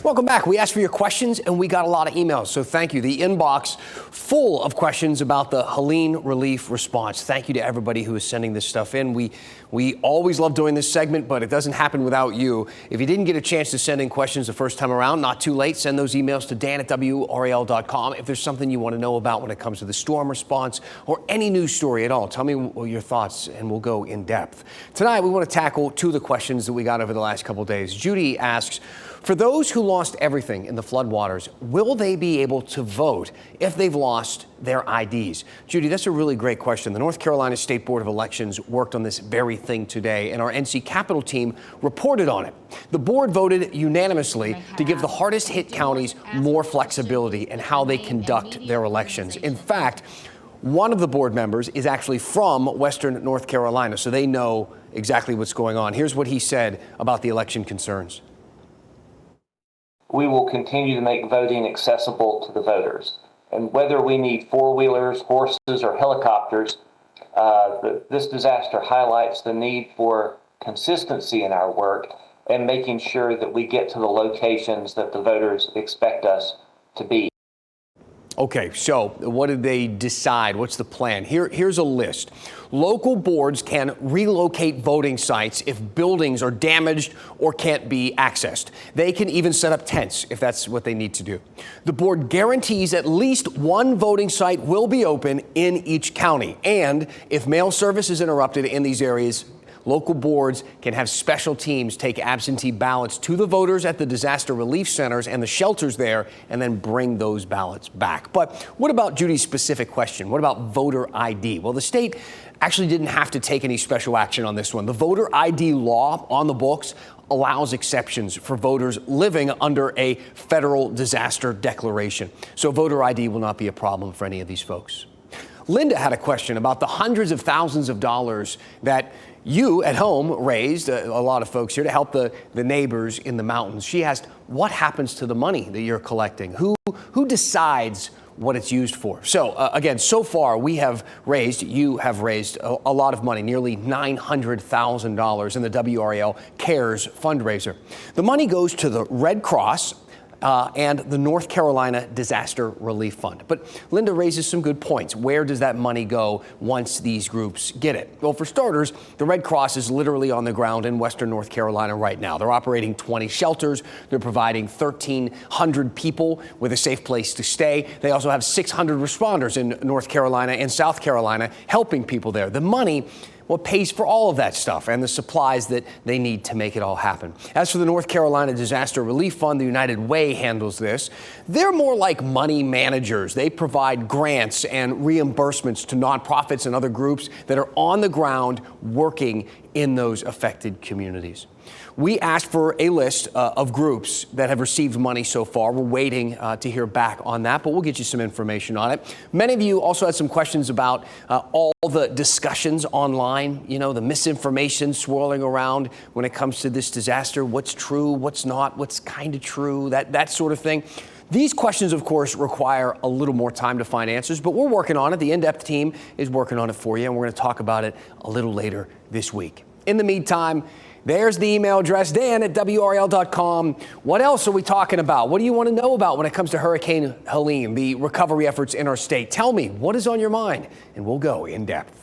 Welcome back. We asked for your questions and we got a lot of emails, so thank you. The inbox full of questions about the Helene relief response. Thank you to everybody who is sending this stuff in. We always love doing this segment, but it doesn't happen without you. If you didn't get a chance to send in questions the first time around, not too late. Send those emails to dan@WRAL.com. If there's something you want to know about when it comes to the storm response or any news story at all, tell me your thoughts and we'll go in depth. Tonight, we want to tackle two of the questions that we got over the last couple of days. Judy asks, for those who lost everything in the floodwaters, will they be able to vote if they've lost their IDs? Judy, that's a really great question. The North Carolina State Board of Elections worked on this very thing today, and our NC Capitol team reported on it. The board voted unanimously to give the hardest hit counties more flexibility in how they conduct their elections. In fact, one of the board members is actually from Western North Carolina, so they know exactly what's going on. Here's what he said about the election concerns. We will continue to make voting accessible to the voters. And whether we need four-wheelers, horses, or helicopters, this disaster highlights the need for consistency in our work and making sure that we get to the locations that the voters expect us to be. Okay, so what did they decide? What's the plan? Here's a list. Local boards can relocate voting sites if buildings are damaged or can't be accessed. They can even set up tents if that's what they need to do. The board guarantees at least one voting site will be open in each county. And if mail service is interrupted in these areas, local boards can have special teams take absentee ballots to the voters at the disaster relief centers and the shelters there and then bring those ballots back. But what about Judy's specific question? What about voter ID? Well, the state actually didn't have to take any special action on this one. The voter ID law on the books allows exceptions for voters living under a federal disaster declaration. So voter ID will not be a problem for any of these folks. Linda had a question about the hundreds of thousands of dollars that you at home raised, a lot of folks here, to help the neighbors in the mountains. She asked, what happens to the money that you're collecting? Who decides what it's used for? So again, so far you have raised a lot of money, nearly $900,000 in the WRAL Cares fundraiser. The money goes to the Red Cross and the North Carolina Disaster Relief Fund. But Linda raises some good points. Where does that money go once these groups get it? Well, for starters, the Red Cross is literally on the ground in Western North Carolina right now. They're operating 20 shelters. They're providing 1,300 people with a safe place to stay. They also have 600 responders in North Carolina and South Carolina helping people there. The money pays for all of that stuff and the supplies that they need to make it all happen. As for the North Carolina Disaster Relief Fund, the United Way handles this. They're more like money managers. They provide grants and reimbursements to nonprofits and other groups that are on the ground working in those affected communities. We asked for a list of groups that have received money so far. We're waiting to hear back on that, but we'll get you some information on it. Many of you also had some questions about all the discussions online, the misinformation swirling around when it comes to this disaster. What's true, what's not, what's kind of true, that sort of thing. These questions, of course, require a little more time to find answers, but we're working on it. The in-depth team is working on it for you, and we're going to talk about it a little later this week. In the meantime, there's the email address, dan@WRAL.com. What else are we talking about? What do you want to know about when it comes to Hurricane Helene, the recovery efforts in our state? Tell me, what is on your mind? And we'll go in depth.